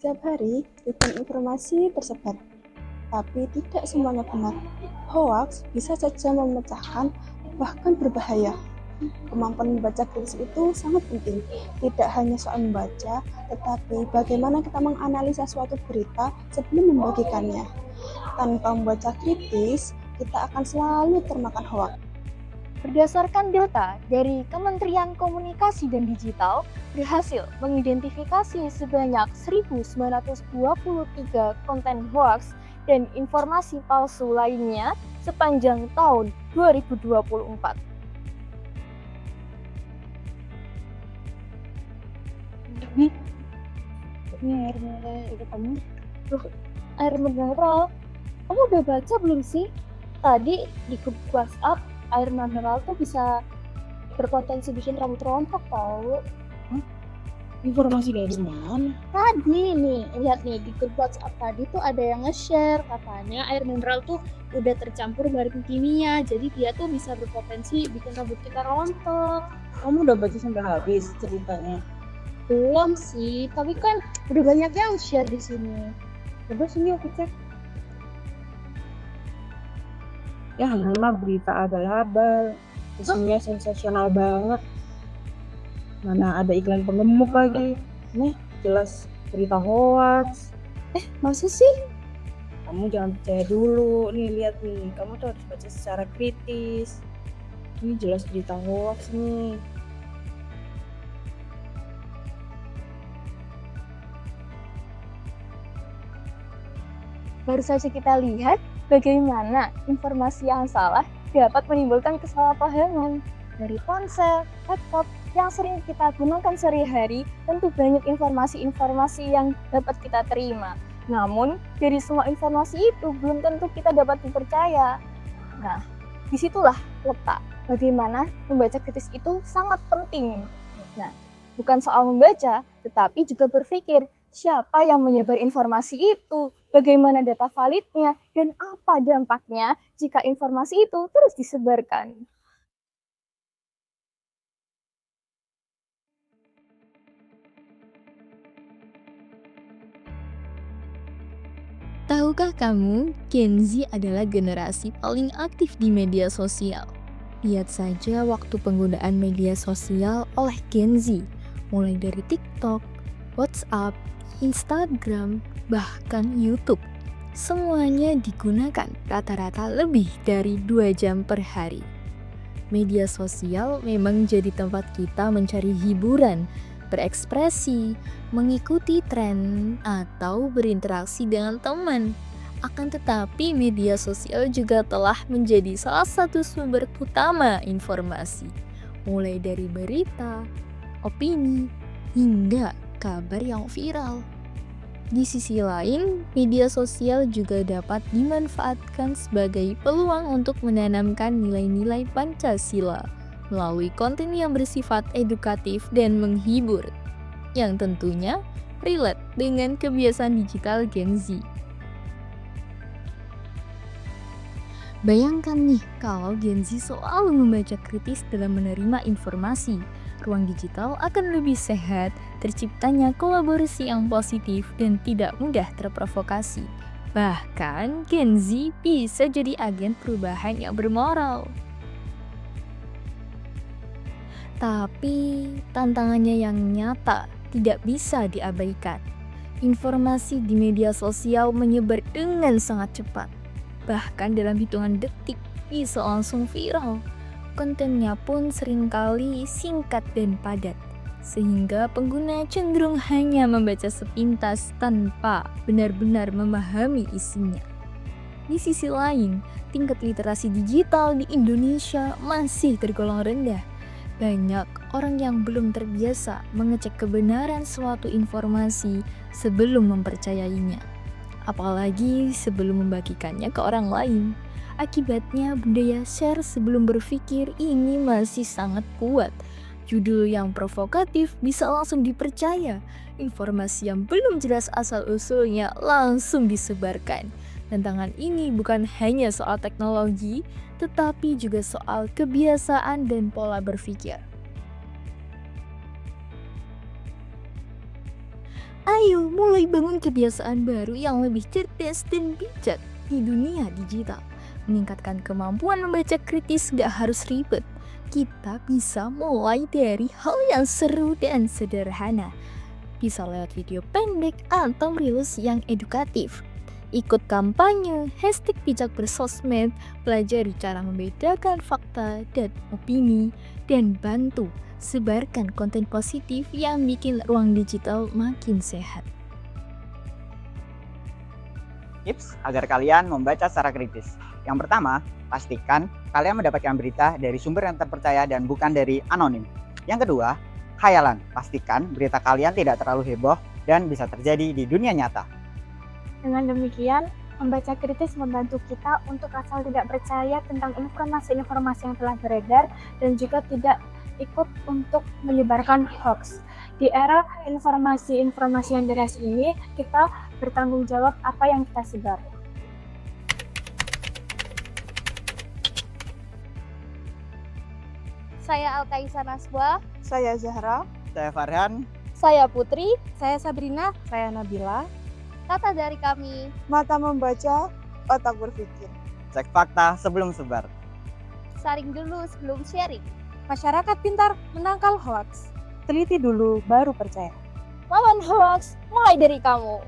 Setiap hari, ribuan informasi tersebar, tapi tidak semuanya benar. Hoax bisa saja memecahkan, bahkan berbahaya. Kemampuan membaca kritis itu sangat penting. Tidak hanya soal membaca, tetapi bagaimana kita menganalisa suatu berita sebelum membagikannya. Tanpa membaca kritis, kita akan selalu termakan hoax. Berdasarkan data dari Kementerian Komunikasi dan Digital, berhasil mengidentifikasi sebanyak 1.923 konten hoaks dan informasi palsu lainnya sepanjang tahun 2024. Ini air mineral itu kamu. Air mineral? Kamu udah baca belum sih? Tadi di grup WhatsApp, air mineral tuh bisa berpotensi bikin rambut rontok tau. Informasi dari mana? Tadi nih, lihat nih di grup WhatsApp tadi tuh ada yang nge-share katanya air mineral tuh udah tercampur bahan kimia, jadi dia tuh bisa berpotensi bikin rambut kita rontok. Kamu udah baca sampai habis ceritanya? Belum sih, tapi kan udah banyak yang share di sini. Coba sini aku cek. Ya, memang berita abal-abal, isinya sensasional banget. Mana ada iklan pengemuk lagi. Nih, jelas berita hoax. Masa sih? Kamu jangan percaya dulu. Nih, lihat nih. Kamu tuh harus baca secara kritis. Ini jelas berita hoax nih. Baru saja kita lihat bagaimana informasi yang salah dapat menimbulkan kesalahpahaman. Dari ponsel, laptop yang sering kita gunakan sehari-hari, tentu banyak informasi-informasi yang dapat kita terima. Namun, dari semua informasi itu belum tentu kita dapat dipercaya. Nah, disitulah letak bagaimana membaca kritis itu sangat penting. Nah, bukan soal membaca, tetapi juga berpikir siapa yang menyebar informasi itu, bagaimana data validnya, dan apa dampaknya jika informasi itu terus disebarkan. Tahukah kamu, Gen Z adalah generasi paling aktif di media sosial. Lihat saja waktu penggunaan media sosial oleh Gen Z, mulai dari TikTok, WhatsApp, Instagram, bahkan YouTube. Semuanya digunakan rata-rata lebih dari 2 jam per hari. Media sosial memang jadi tempat kita mencari hiburan, berekspresi, mengikuti tren, atau berinteraksi dengan teman. Akan tetapi media sosial juga telah menjadi salah satu sumber utama informasi, mulai dari berita, opini, hingga kabar yang viral. Di sisi lain, media sosial juga dapat dimanfaatkan sebagai peluang untuk menanamkan nilai-nilai Pancasila melalui konten yang bersifat edukatif dan menghibur, yang tentunya relate dengan kebiasaan digital Gen Z. Bayangkan nih kalau Gen Z selalu membaca kritis dalam menerima informasi, ruang digital akan lebih sehat, terciptanya kolaborasi yang positif dan tidak mudah terprovokasi. Bahkan Gen Z bisa jadi agen perubahan yang bermoral. Tapi tantangannya yang nyata tidak bisa diabaikan. Informasi di media sosial menyebar dengan sangat cepat. Bahkan dalam hitungan detik bisa langsung viral. Kontennya pun seringkali singkat dan padat, sehingga pengguna cenderung hanya membaca sepintas tanpa benar-benar memahami isinya. Di sisi lain, tingkat literasi digital di Indonesia masih tergolong rendah. Banyak orang yang belum terbiasa mengecek kebenaran suatu informasi sebelum mempercayainya, apalagi sebelum membagikannya ke orang lain. Akibatnya budaya share sebelum berpikir ini masih sangat kuat. Judul yang provokatif bisa langsung dipercaya, informasi yang belum jelas asal-usulnya langsung disebarkan. Tantangan ini bukan hanya soal teknologi, tetapi juga soal kebiasaan dan pola berpikir. Ayo mulai bangun kebiasaan baru yang lebih cerdas dan bijak di dunia digital. Meningkatkan kemampuan membaca kritis gak harus ribet. Kita bisa mulai dari hal yang seru dan sederhana. Bisa lewat video pendek atau reels yang edukatif. Ikut kampanye, hashtag bijak bersosmed, pelajari cara membedakan fakta dan opini, dan bantu sebarkan konten positif yang bikin ruang digital makin sehat. Tips agar kalian membaca secara kritis. Yang pertama, pastikan kalian mendapatkan berita dari sumber yang terpercaya dan bukan dari anonim. Yang kedua, khayalan. Pastikan berita kalian tidak terlalu heboh dan bisa terjadi di dunia nyata. Dengan demikian, membaca kritis membantu kita untuk asal tidak percaya tentang informasi-informasi yang telah beredar dan juga tidak ikut untuk menyebarkan hoax. Di era informasi-informasi yang deras ini, kita bertanggung jawab apa yang kita sebar. Saya Alkaisa Naswa. Saya Zahra. Saya Farhan. Saya Putri. Saya Sabrina. Saya Nabila. Kata dari kami, Mata membaca, otak berpikir. Cek fakta sebelum sebar. saring dulu sebelum sharing. Masyarakat pintar menangkal hoax. Teliti dulu baru percaya. Lawan hoax mulai dari kamu.